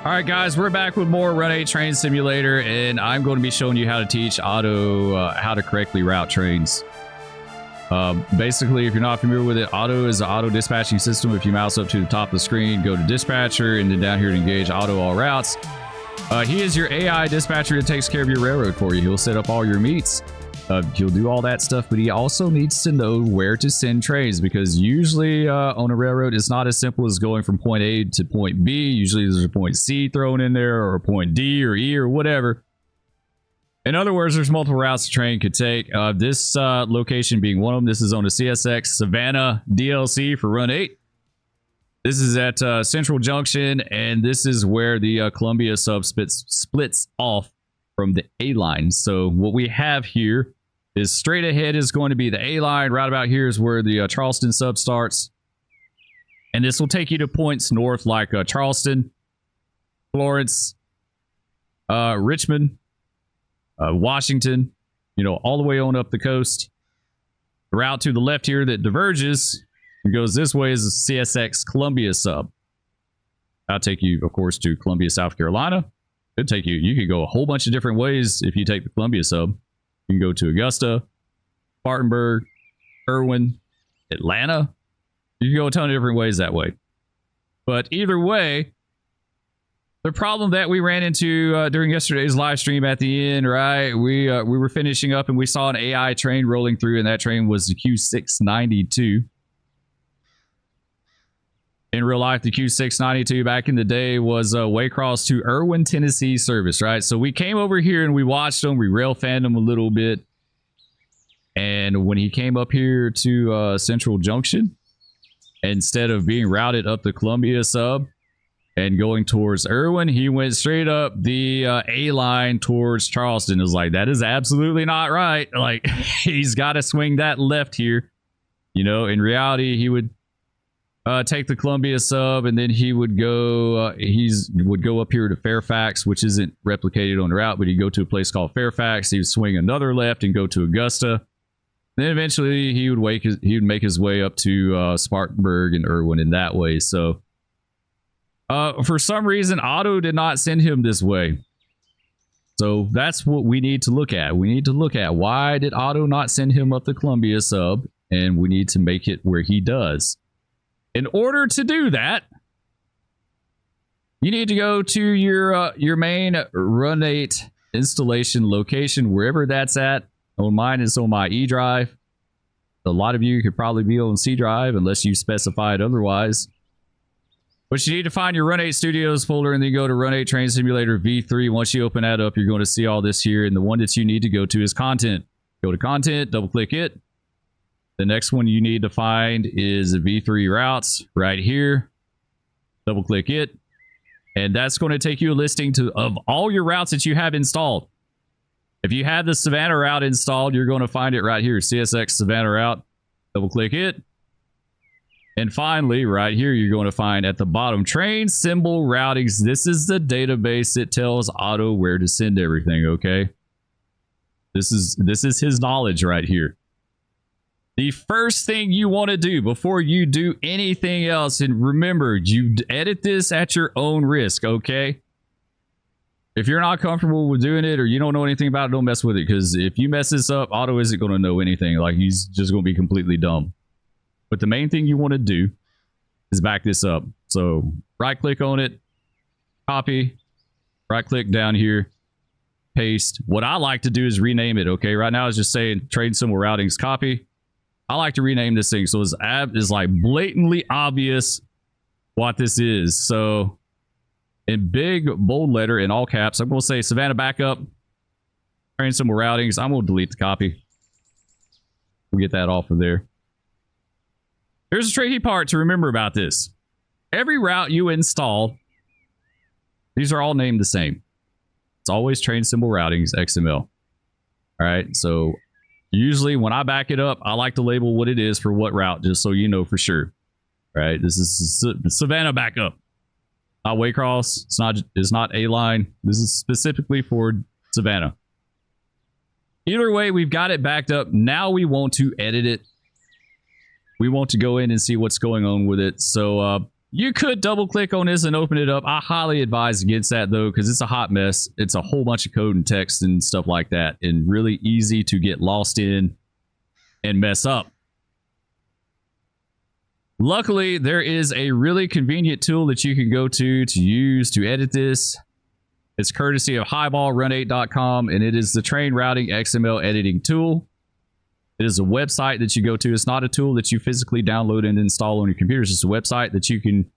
All right, guys, we're back with more Run 8 Train Simulator, and I'm going to be showing you how to teach Auto how to correctly route trains. Basically, if you're not familiar with it, Auto is an auto dispatching system. If you mouse up to the top of the screen, go to dispatcher, and then down here to engage auto all routes. He is your AI dispatcher that takes care of your railroad for you. He'll set up all your meets. He'll do all that stuff, but he also needs to know where to send trains, because usually on a railroad, it's not as simple as going from point A to point B. Usually there's a point C thrown in there, or a point D or E or whatever. In other words, there's multiple routes the train could take. This location being one of them. This is on the CSX Savannah DLC for Run 8. This is at Central Junction, and this is where the Columbia sub splits off from the A line. So what we have here is straight ahead is going to be the A line. Right about here is where the Charleston sub starts. And this will take you to points north like Charleston, Florence, Richmond, Washington, you know, all the way on up the coast. The route to the left here that diverges and goes this way is the CSX Columbia sub. That'll take you, of course, to Columbia, South Carolina. It'll take you, you could go a whole bunch of different ways if you take the Columbia sub. You can go to Augusta, Spartanburg, Irwin, Atlanta. You can go a ton of different ways that way. But either way, the problem that we ran into during yesterday's live stream at the end, right? We were finishing up and we saw an AI train rolling through, and that train was the Q692. In real life, the Q692 back in the day was Waycross to Irwin, Tennessee service, right? So we came over here and we watched him. We rail fanned him a little bit. And when he came up here to Central Junction, instead of being routed up the Columbia sub and going towards Irwin, he went straight up the A line towards Charleston. It was like, that is absolutely not right. Like, he's got to swing that left here. You know, in reality, he would take the Columbia sub, and then he would go would go up here to Fairfax, which isn't replicated on the route, but he'd go to a place called Fairfax. He would swing another left and go to Augusta. Then eventually he would make his way up to Spartanburg and Irwin in that way. So for some reason, Auto did not send him this way. So that's what we need to look at. We need to look at, why did Auto not send him up the Columbia sub, and we need to make it where he does. In order to do that, you need to go to your main Run 8 installation location, wherever that's at. On mine, it's on my E drive. A lot of you could probably be on C drive unless you specify it otherwise. But you need to find your Run 8 Studios folder, and then go to Run 8 Train Simulator V3. Once you open that up, you're going to see all this here. And the one that you need to go to is Content. Go to Content, double click it. The next one you need to find is the V3 routes right here. Double click it. And that's going to take you a listing of all your routes that you have installed. If you have the Savannah route installed, you're going to find it right here. CSX Savannah route. Double click it. And finally, right here, you're going to find at the bottom, train symbol routings. This is the database that tells Auto where to send everything, okay? This is his knowledge right here. The first thing you want to do before you do anything else, and remember, you edit this at your own risk, okay? If you're not comfortable with doing it, or you don't know anything about it, don't mess with it, because if you mess this up, Auto isn't going to know anything. Like, he's just going to be completely dumb. But the main thing you want to do is back this up. So right click on it, copy, right click down here, paste. What I like to do is rename it, okay? Right now it's just saying train symbol routings, copy. I like to rename this thing so it's like blatantly obvious what this is. So in big bold letter in all caps, I'm going to say Savannah backup, train symbol routings. I'm going to delete the copy. We'll get that off of there. Here's a tricky part to remember about this. Every route you install, these are all named the same. It's always train symbol routings XML. All right, so usually when I back it up, I like to label what it is for what route, just so you know for sure. All right, this is Savannah backup, not Waycross. It's not A line. This is specifically for Savannah. Either way, we've got it backed up. Now we want to edit it. We want to go in and see what's going on with it. So You could double click on this and open it up. I highly advise against that though, because it's a hot mess. It's a whole bunch of code and text and stuff like that, and really easy to get lost in and mess up. Luckily, there is a really convenient tool that you can go to use to edit this. It's courtesy of highballrun8.com, and it is the train routing XML editing tool. It is a website that you go to. It's not a tool that you physically download and install on your computer. It's just a website that you can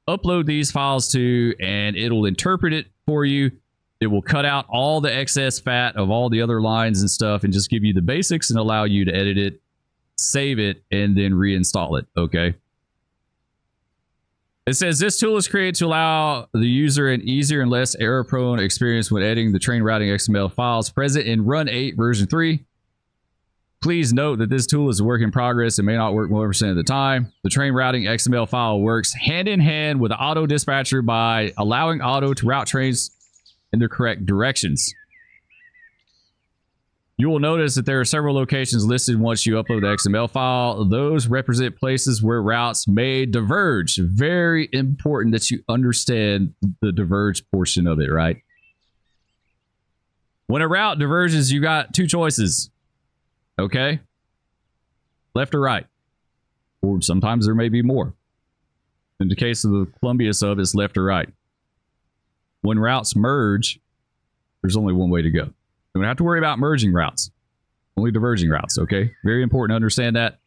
upload these files to, and it'll interpret it for you. It will cut out all the excess fat of all the other lines and stuff and just give you the basics and allow you to edit it, save it, and then reinstall it. Okay. It says this tool is created to allow the user an easier and less error-prone experience when editing the train routing XML files present in Run 8 version 3. Please note that this tool is a work in progress and may not work 100% of the time. The train routing XML file works hand in hand with the auto dispatcher by allowing auto to route trains in the correct directions. You will notice that there are several locations listed once you upload the XML file. Those represent places where routes may diverge. Very important that you understand the diverge portion of it, right? When a route diverges, you got two choices. Okay? Left or right. Or sometimes there may be more. In the case of the Columbia sub, it's left or right. When routes merge, there's only one way to go. You don't have to worry about merging routes. Only diverging routes, okay? Very important to understand that.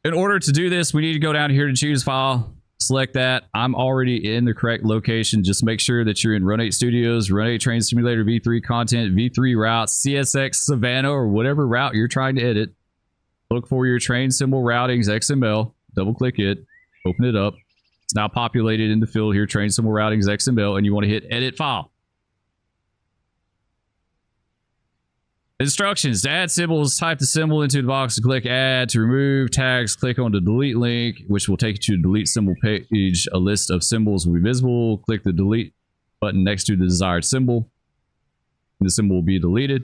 In order to do this, we need to go down here to choose file. Select that. I'm already in the correct location. Just make sure that you're in Run 8 Studios, Run 8 Train Simulator V3 content, V3 routes, CSX Savannah, or whatever route you're trying to edit. Look for your train symbol routings XML. Double click it. Open it up. It's now populated in the field here, train symbol routings XML, and you want to hit edit file. Instructions. To add symbols, type the symbol into the box and click add. To remove tags, click on the delete link, which will take you to the delete symbol page. A list of symbols will be visible. Click the delete button next to the desired symbol. And the symbol will be deleted.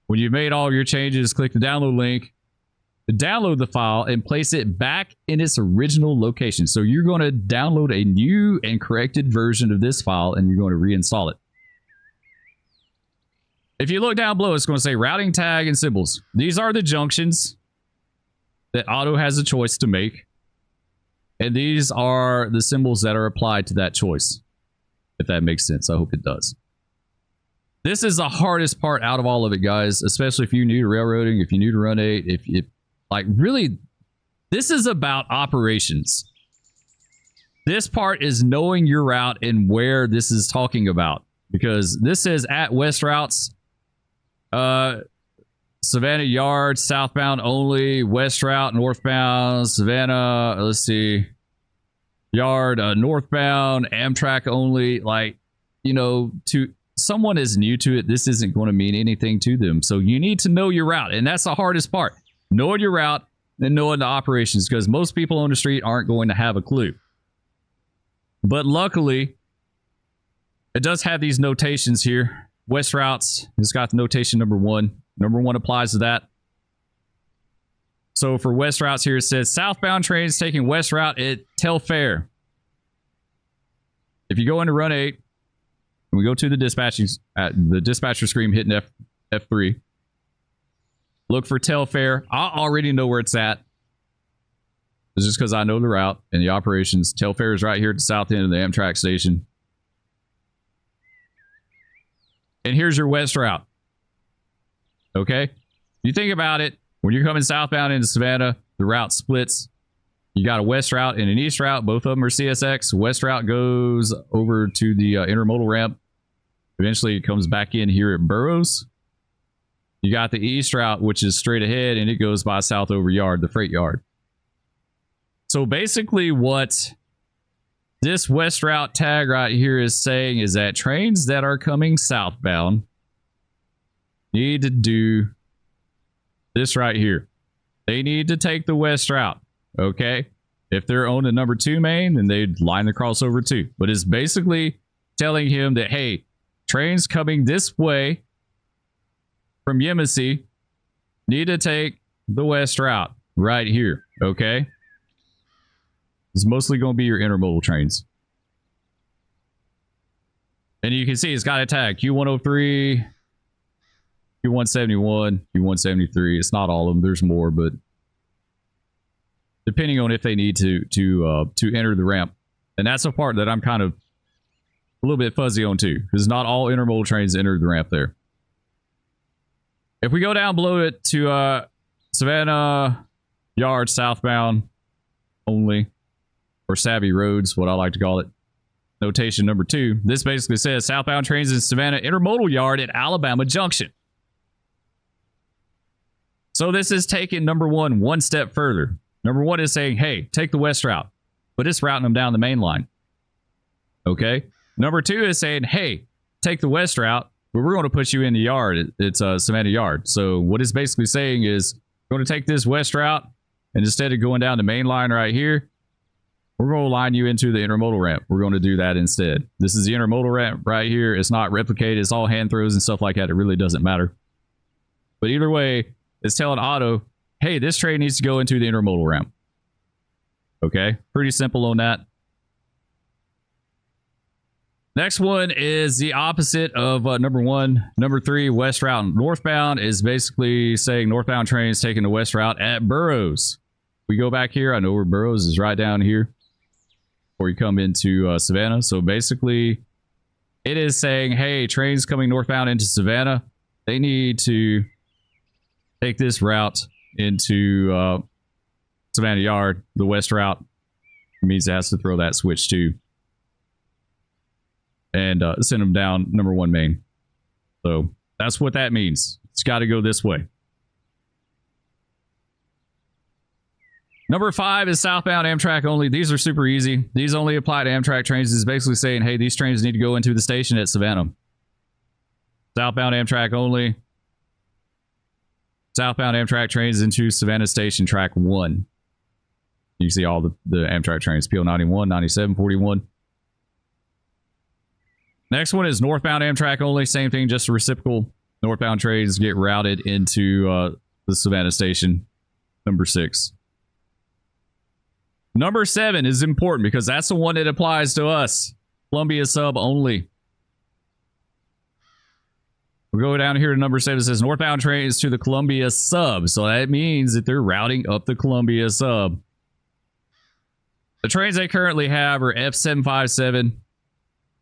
When you've made all your changes, click the download link. Download the file and place it back in its original location. So you're going to download a new and corrected version of this file and you're going to reinstall it. If you look down below, it's going to say routing tag and symbols. These are the junctions that Auto has a choice to make. And these are the symbols that are applied to that choice. If that makes sense. I hope it does. This is the hardest part out of all of it, guys. Especially if you're new to railroading, if you're new to Run 8. If like really, this is about operations. This part is knowing your route and where this is talking about. Because this says at West Routes. Savannah Yard, southbound only, West Route, northbound, Savannah, let's see, Yard, northbound, Amtrak only. Like, you know, to someone is new to it, this isn't going to mean anything to them. So you need to know your route, and that's the hardest part. Knowing your route and knowing the operations, because most people on the street aren't going to have a clue. But luckily, it does have these notations here. West Routes has got the notation number 1. Number 1 applies to that. So for West Routes here, it says southbound trains taking West Route at Telfair. If you go into Run 8, and we go to the dispatcher screen hitting F3, look for Telfair. I already know where it's at. It's just because I know the route and the operations. Telfair is right here at the south end of the Amtrak station. And here's your West Route. Okay? You think about it. When you're coming southbound into Savannah, the route splits. You got a West Route and an East Route. Both of them are CSX. West Route goes over to the intermodal ramp. Eventually, it comes back in here at Burroughs. You got the East Route, which is straight ahead, and it goes by south over Yard, the freight yard. So basically what this West Route tag right here is saying is that trains that are coming southbound need to do this right here. They need to take the West Route, okay? If they're on the number 2 main, then they'd line the crossover too. But it's basically telling him that, hey, trains coming this way from Yemassee need to take the West Route right here, okay? It's mostly going to be your intermodal trains. And you can see it's got a tag Q103, Q171, Q173. It's not all of them. There's more, but depending on if they need to enter the ramp. And that's a part that I'm kind of a little bit fuzzy on too, because not all intermodal trains enter the ramp there. If we go down below it to Savannah Yard southbound only, or Savvy Roads, what I like to call it. Notation number 2. This basically says southbound trains in Savannah Intermodal Yard at Alabama Junction. So this is taking number 1 step further. Number 1 is saying, hey, take the west route, but it's routing them down the main line. Okay. Number 2 is saying, hey, take the west route, but we're going to put you in the yard. It's Savannah Yard. So what it's basically saying is, we're going to take this west route, and instead of going down the main line right here, we're going to line you into the intermodal ramp. We're going to do that instead. This is the intermodal ramp right here. It's not replicated. It's all hand throws and stuff like that. It really doesn't matter. But either way, it's telling Otto, hey, this train needs to go into the intermodal ramp. Okay, pretty simple on that. Next one is the opposite of number 1. Number 3, west route. Northbound is basically saying northbound trains taking the west route at Burroughs. We go back here. I know where Burroughs is, right down here before you come into Savannah. So basically, it is saying, hey, trains coming northbound into Savannah, they need to take this route into Savannah Yard. The west route means it has to throw that switch too, and send them down number 1 main. So that's what that means. It's got to go this way. Number 5 is southbound Amtrak only. These are super easy. These only apply to Amtrak trains. It's basically saying, hey, these trains need to go into the station at Savannah. Southbound Amtrak only. Southbound Amtrak trains into Savannah Station, track 1. You see all the Amtrak trains, PO 91, 97, 41. Next one is northbound Amtrak only. Same thing, just a reciprocal. Northbound trains get routed into the Savannah Station, number 6. Number 7 is important because that's the one that applies to us. Columbia sub only. We'll go down here to number 7. It says northbound trains to the Columbia sub. So that means that they're routing up the Columbia sub. The trains they currently have are F757,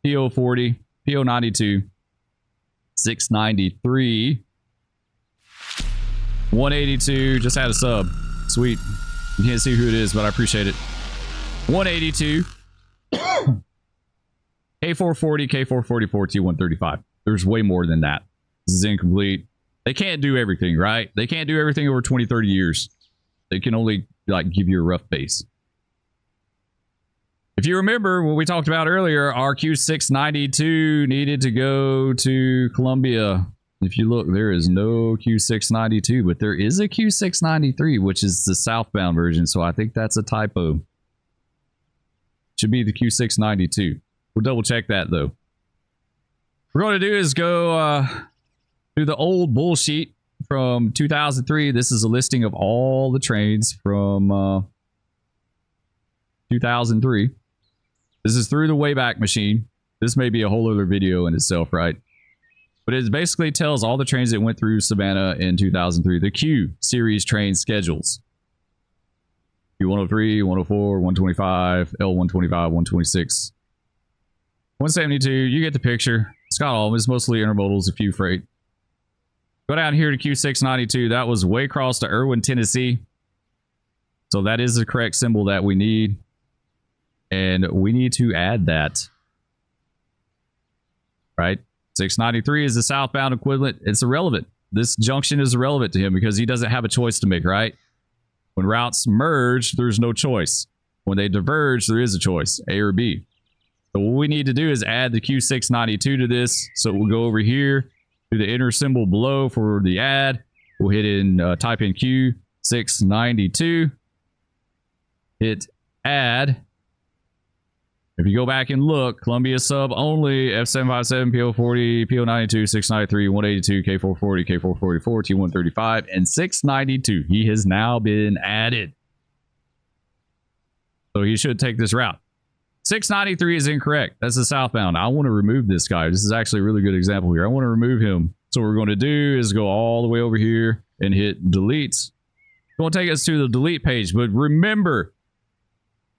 PO40, PO92, 693, 182. Just had a sub. Sweet. You can't see who it is, but I appreciate it. 182. K440, K444, T135. There's way more than that. This is incomplete. They can't do everything, right? They can't do everything over 20, 30 years. They can only like give you a rough base. If you remember what we talked about earlier, our Q692 needed to go to Columbia. If you look, there is no Q692, but there is a Q693, which is the southbound version. So I think that's a typo. Should be the Q692. We'll double check that though. What we're going to do is go through the old bull sheet from 2003. This is a listing of all the trains from 2003. This is through the Wayback Machine. This may be a whole other video in itself, right? But it basically tells all the trains that went through Savannah in 2003. The Q series train schedules. Q103, 104, 125, L125, 126, 172. You get the picture. It's got all of them. It's mostly intermodals, a few freight. Go down here to Q692. That was Waycross to Irwin, Tennessee. So that is the correct symbol that we need. And we need to add that. Right? 693 is the southbound equivalent. It's irrelevant. This junction is irrelevant to him because he doesn't have a choice to make, right? When routes merge, there's no choice. When they diverge, there is a choice, A or B. So what we need to do is add the Q692 to this. So we'll go over here to the inner symbol below for the add. We'll hit in, type in Q692. Hit add. If you go back and look, Columbia sub only, F757, PO40, PO92, 693, 182, K440, K444, T135, and 692. He has now been added. So he should take this route. 693 is incorrect. That's the southbound. I want to remove this guy. This is actually a really good example here. I want to remove him. So what we're going to do is go all the way over here and hit delete. It's going to take us to the delete page. But remember,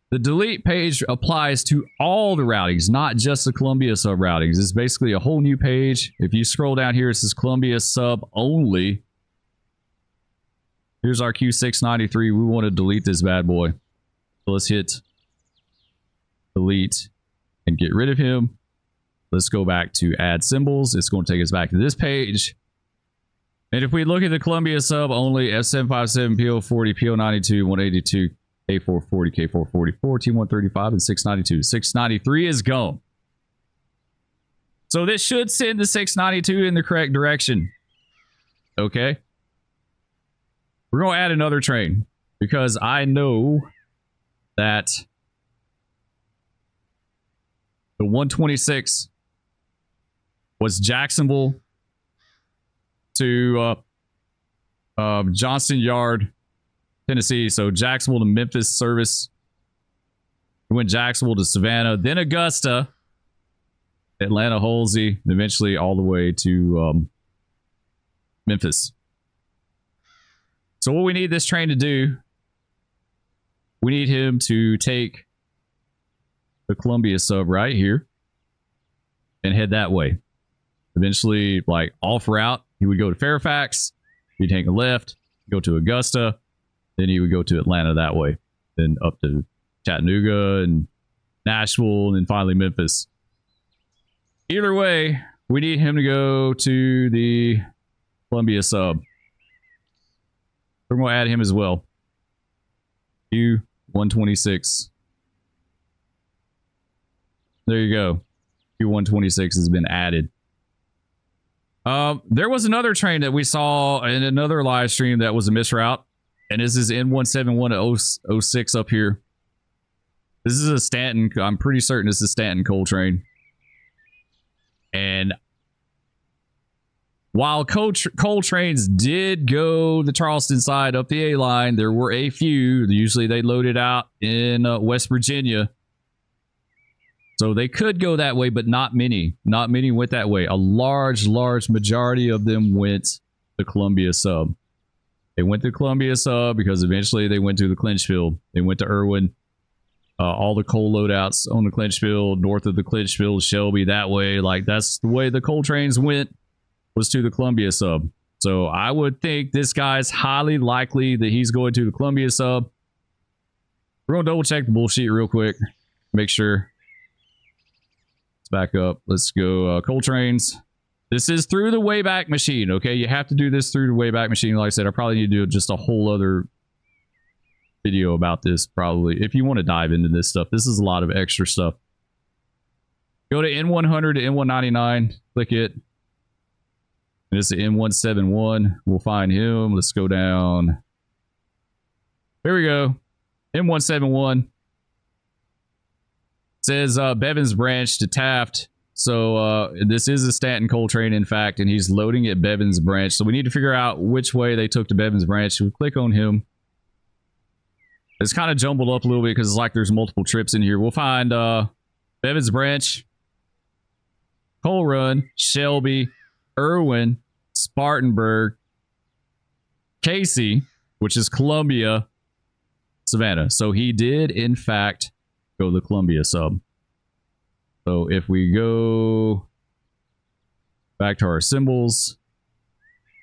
the delete page applies to all the routings, not just the Columbia sub routings. It's basically a whole new page. If you scroll down here, it says Columbia sub only. Here's our Q693. We want to delete this bad boy. So let's hit delete and get rid of him. Let's go back to add symbols. It's going to take us back to this page. And if we look at the Columbia sub only, F757, PO40, PO92, 182, K440, K444, T135, and 692. 693 is gone. So this should send the 692 in the correct direction. Okay. We're going to add another train because I know that the 126 was Jacksonville to Johnston Yard, Tennessee. So Jacksonville to Memphis service. We went Jacksonville to Savannah, then Augusta, Atlanta, Halsey, and eventually all the way to Memphis. So what we need this train to do, we need him to take the Columbia sub right here and head that way. Eventually, like off route, he would go to Fairfax, he'd take a left, go to Augusta, then he would go to Atlanta that way, then up to Chattanooga and Nashville, and then finally Memphis. Either way, we need him to go to the Columbia sub. We're going to add him as well. Q126. There you go. Q126 has been added. There was another train that we saw in another live stream that was a misroute. And this is N17106 up here. This is a Stanton. I'm pretty certain this is Stanton coal train. And while coal trains did go the Charleston side up the A line, there were a few. Usually they loaded out in West Virginia. So they could go that way, but not many. Not many went that way. A large majority of them went the Columbia sub. They went to Columbia sub because eventually they went to the Clinchfield. They went to Irwin. All the coal loadouts on the Clinchfield, north of the Clinchfield, Shelby, that way. Like, that's the way the coal trains went, was to the Columbia sub. So I would think this guy's highly likely that he's going to the Columbia sub. We're going to double check the bullshit real quick. Make sure. Let's back up. Let's go coal trains. This is through the Wayback Machine, okay? You have to do this through the Wayback Machine. Like I said, I probably need to do just a whole other video about this, probably, if you want to dive into this stuff. This is a lot of extra stuff. Go to N100 to N199. Click it. And it's the N171. We'll find him. Let's go down. There we go. N171. Says Bevins Branch to Taft. So this is a Stanton coal train, in fact, and he's loading at Bevins Branch. So we need to figure out which way they took to Bevins Branch. We click on him. It's kind of jumbled up a little bit because it's like there's multiple trips in here. We'll find Bevins Branch, Coal Run, Shelby, Irwin, Spartanburg, Casey, which is Columbia, Savannah. So he did, in fact, go the Columbia sub. So if we go back to our symbols,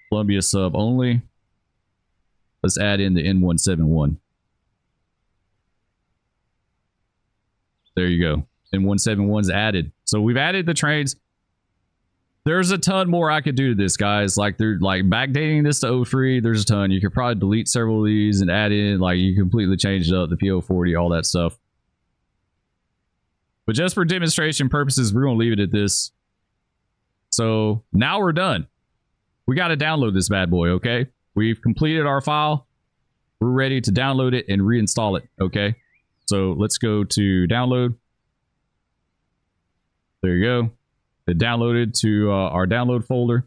Columbia sub only, let's add in the N171. There you go. N171's added. So we've added the trains. There's a ton more I could do to this, guys. Like, they're like backdating this to 03. There's a ton. You could probably delete several of these and add in, like, you completely change it up, the PO40, all that stuff. But just for demonstration purposes, we're going to leave it at this. So now we're done. We got to download this bad boy, okay? We've completed our file. We're ready to download it and reinstall it, okay? So let's go to download. There you go. It downloaded to our download folder.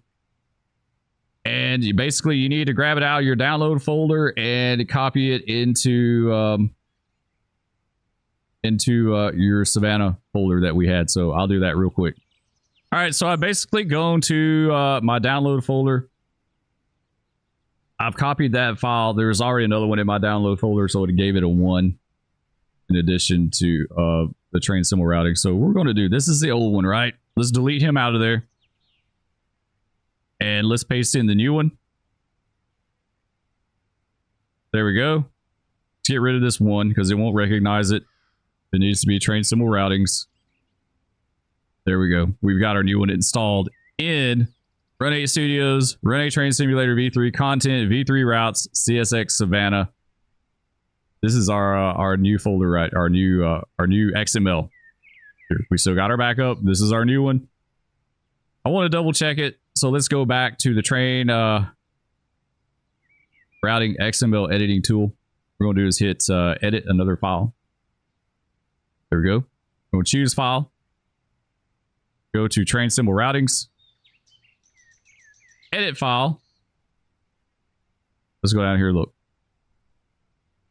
And you need to grab it out of your download folder and copy it into into your Savannah folder that we had. So I'll do that real quick. All right, so I basically go to my download folder. I've copied that file. There's already another one in my download folder, so it gave it a 1 in addition to the train symbol routing. So we're going to do, this is the old one, right? Let's delete him out of there. And let's paste in the new one. There we go. Let's get rid of this one because it won't recognize it. It needs to be train symbol routings. There we go. We've got our new one installed in Run 8 Studios, Run 8 Train Simulator V3 content, V3 routes, CSX Savannah. This is our new folder, right? Our new XML. Here, we still got our backup. This is our new one. I want to double check it. So let's go back to the train routing XML editing tool. What we're going to do is hit edit another file. There we go. We're going to choose file. Go to train symbol routings. Edit file. Let's go down here, look.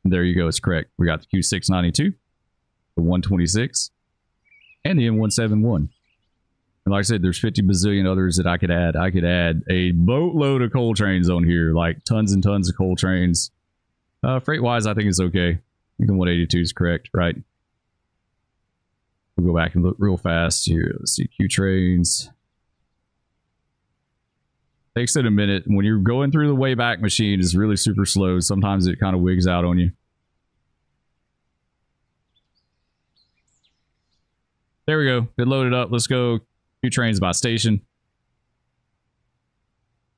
And there you go, it's correct. We got the Q692, the 126, and the M171. And like I said, there's 50 bazillion others that I could add. I could add a boatload of coal trains on here, like tons and tons of coal trains. Freight-wise, I think it's okay. I think the 182 is correct, right? We'll go back and look real fast here. Let's see, Q trains. Takes it a minute. When you're going through the Wayback Machine, it's really super slow. Sometimes it kind of wigs out on you. There we go. It loaded up. Let's go Q trains by station.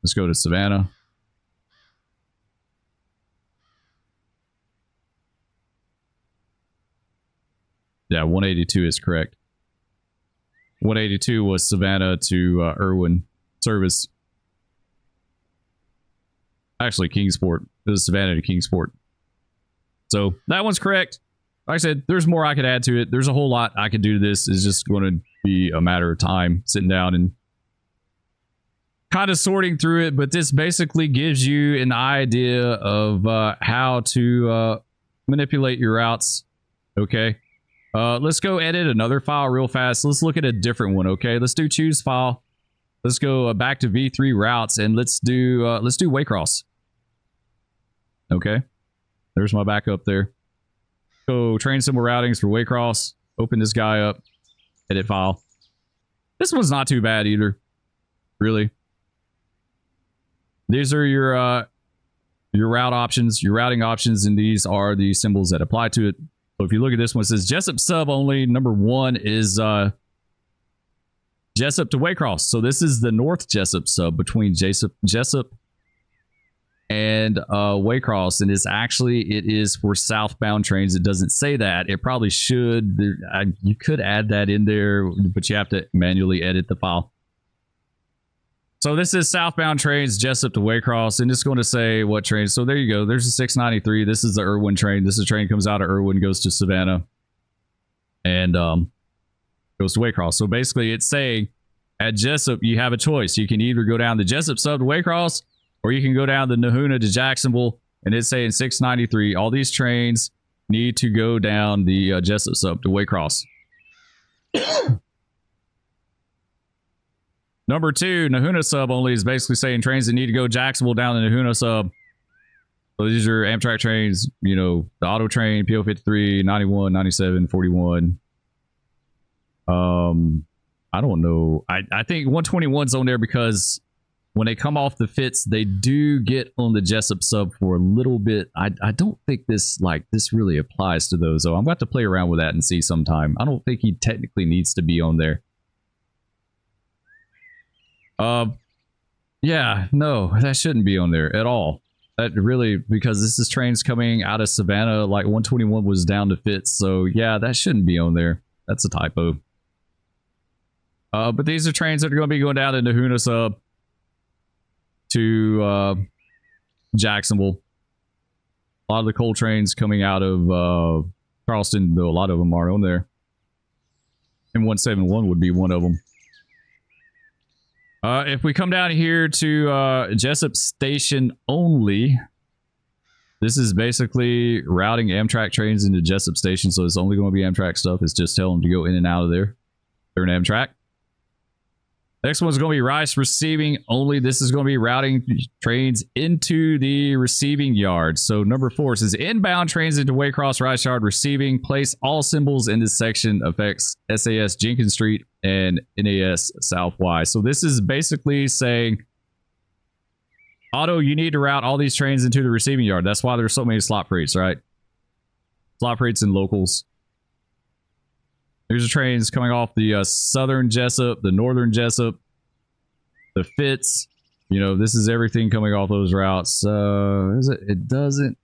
Let's go to Savannah. Yeah, 182 is correct. 182 was Savannah to Irwin service. Actually, Kingsport. It was Savannah to Kingsport. So that one's correct. Like I said, there's more I could add to it. There's a whole lot I could do to this. It's just going to be a matter of time sitting down and kind of sorting through it. But this basically gives you an idea of how to manipulate your routes. Okay. Let's go edit another file real fast. Let's look at a different one. Okay. Let's do choose file. Let's go back to V3 routes and let's do Waycross. Okay. There's my backup there. Go train symbol routings for Waycross. Open this guy up. Edit file. This one's not too bad either. Really. These are your route options, your routing options, and these are the symbols that apply to it. So if you look at this one, it says Jessup sub only. Number 1 is Jessup to Waycross. So this is the North Jessup sub between Jessup and Waycross, and it is for southbound trains. It doesn't say that. It probably should. You could add that in there, but you have to manually edit the file. So this is southbound trains, Jessup to Waycross, and it's going to say what train. So there you go. There's a 693. This is the Irwin train. This is a train comes out of Irwin, goes to Savannah, and goes to Waycross. So basically, it's saying at Jessup, you have a choice. You can either go down the Jessup sub to Waycross, or you can go down the Nahuna to Jacksonville, and it's saying 693. All these trains need to go down the Jessup sub to Waycross. Number 2, Nahuna sub only is basically saying trains that need to go Jacksonville down the Nahuna sub. So these are Amtrak trains, you know, the auto train, PO 53, 91, 97, 41. I don't know. I think 121's on there because when they come off the fits, they do get on the Jessup sub for a little bit. I don't think this really applies to those, though. I'm about to play around with that and see sometime. I don't think he technically needs to be on there. Yeah, no, that shouldn't be on there at all. That really, because this is trains coming out of Savannah, like 121 was down to fits, so yeah, that shouldn't be on there. That's a typo. But these are trains that are going to be going down to Nahuna sub to Jacksonville. A lot of the coal trains coming out of Charleston, though a lot of them are on there. And 171 would be one of them. If we come down here to Jessup Station only, This is basically routing Amtrak trains into Jessup Station, so it's only going to be Amtrak stuff. It's just telling them to go in and out of there. They're an Amtrak. Next one's going to be Rice receiving only. This is going to be routing trains into the receiving yard. So number 4 says inbound trains into Waycross Rice Yard receiving. Place all symbols in this section affects SAS Jenkins Street and NAS South Y. So this is basically saying, Auto, you need to route all these trains into the receiving yard. That's why there's so many slot freights, right? Slot freights and locals. Here's the trains coming off the southern Jessup, the northern Jessup, the Fitz. You know, this is everything coming off those routes. Is it? It doesn't.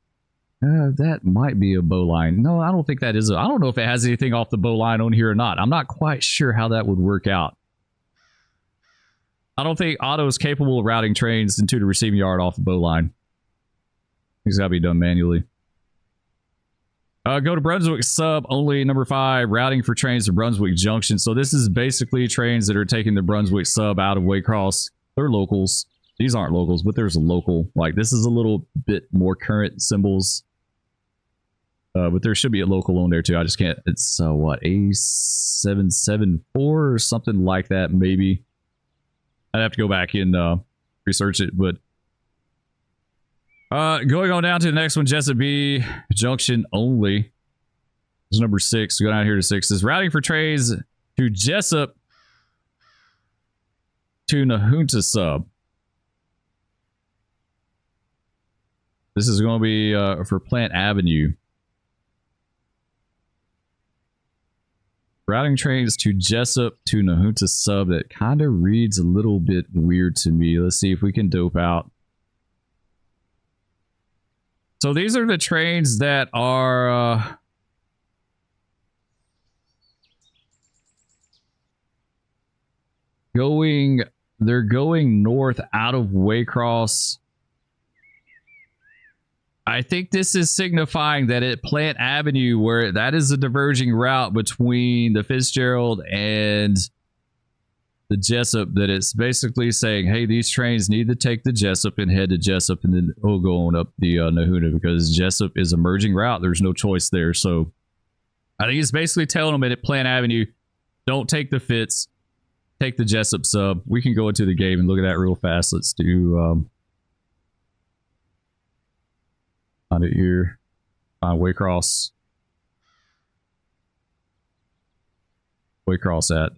That might be a bow line. No, I don't think that is. I don't know if it has anything off the bow line on here or not. I'm not quite sure how that would work out. I don't think Auto is capable of routing trains into the receiving yard off the bow line. It's got to be done manually. Go to Brunswick sub only. Number 5, routing for trains to Brunswick Junction. So this is basically trains that are taking the Brunswick sub out of Waycross. They're locals. These aren't locals, but there's a local. Like, this is a little bit more current symbols. But there should be a local on there too. I just can't. It's what, A774 or something like that, maybe. I'd have to go back and research it, but going on down to the next one, Jessup B Junction only. This is number 6. Go down here to 6. This routing for trains to Jessup to Nahunta sub. This is going to be for Plant Avenue. Routing trains to Jessup to Nahunta sub. That kind of reads a little bit weird to me. Let's see if we can dope out. So these are the trains that are they're going north out of Waycross. I think this is signifying that at Plant Avenue, where that is a diverging route between the Fitzgerald and the Jessup, that it's basically saying, hey, these trains need to take the Jessup and head to Jessup and then go on up the Nahunta, because Jessup is a merging route. There's no choice there. So I think it's basically telling them at Plant Avenue, don't take the Fitz, take the Jessup sub. We can go into the game and look at that real fast. Let's do find it here. Find Waycross. Waycross at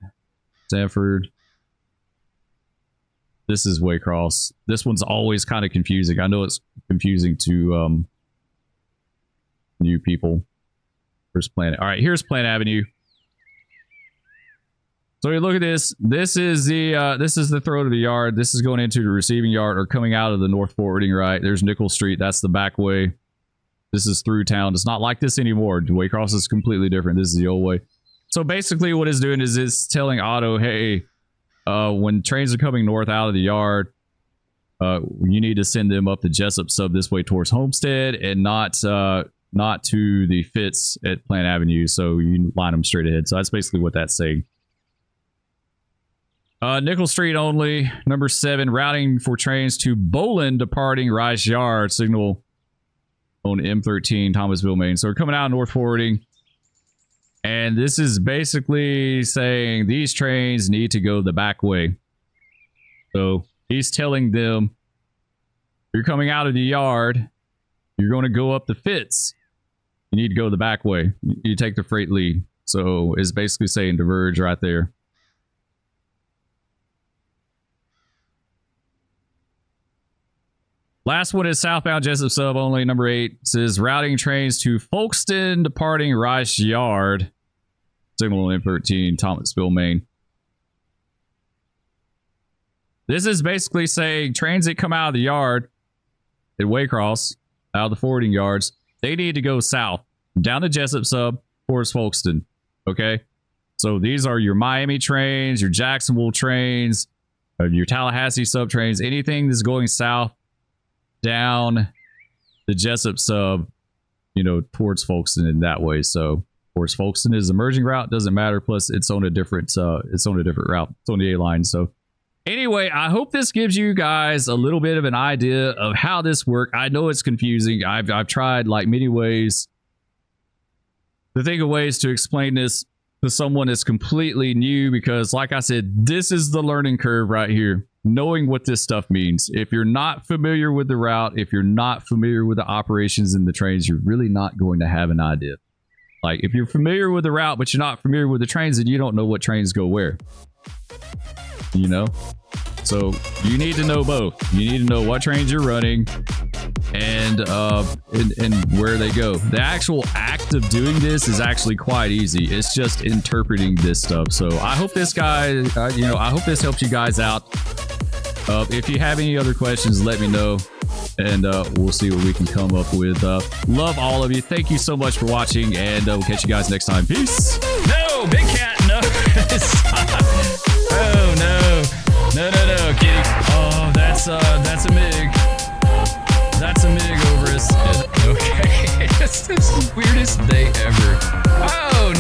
Sanford. This is Waycross. This one's always kind of confusing. I know it's confusing to new people. Where's Planet? All right, here's Plant Avenue. So you look at this. This is the throw to the yard. This is going into the receiving yard or coming out of the north forwarding right. There's Nickel Street. That's the back way. This is through town. It's not like this anymore. Waycross is completely different. This is the old way. So basically what it's doing is it's telling Auto, hey, when trains are coming north out of the yard, you need to send them up the Jessup sub this way towards Homestead and not to the Fitz at Plant Avenue. So you line them straight ahead. So that's basically what that's saying. Nickel Street only. Number 7, routing for trains to Boland departing Rice Yard. Signal on M13 Thomasville, Maine. So we're coming out north forwarding. And this is basically saying these trains need to go the back way. So he's telling them, you're coming out of the yard, you're going to go up the Fitz. You need to go the back way. You take the freight lead. So it's basically saying diverge right there. Last one is southbound Jessup sub only. Number 8 says routing trains to Folkestone departing Rice Yard. Signal M13 Thomasville, Maine. This is basically saying trains that come out of the yard at Waycross, out of the forwarding yards, they need to go south down the Jessup sub towards Folkestone. Okay, so these are your Miami trains, your Jacksonville trains, your Tallahassee sub trains, anything that's going south down the Jessup sub, you know, towards Folkestone in that way. So of course Folkestone is a merging route, doesn't matter, plus it's on a different route. It's on the A line. So Anyway, I hope this gives you guys a little bit of an idea of how this works. I know it's confusing. I've tried like many ways to think of ways to explain this to someone that's completely new, because like I said, this is the learning curve right here. Knowing what this stuff means. If you're not familiar with the route, if you're not familiar with the operations in the trains, you're really not going to have an idea. Like if you're familiar with the route, but you're not familiar with the trains, then you don't know what trains go where. You know? So you need to know both. You need to know what trains you're running and where they go. The actual act of doing this is actually quite easy. It's just interpreting this stuff. So I hope this guy, I hope this helps you guys out. If you have any other questions, let me know, and we'll see what we can come up with. Love all of you. Thank you so much for watching, and we'll catch you guys next time. Peace. No, big cat, no. Oh, no. No, kitty. Oh, that's a MiG. That's a MiG over us. Okay. It's the weirdest day ever. Oh,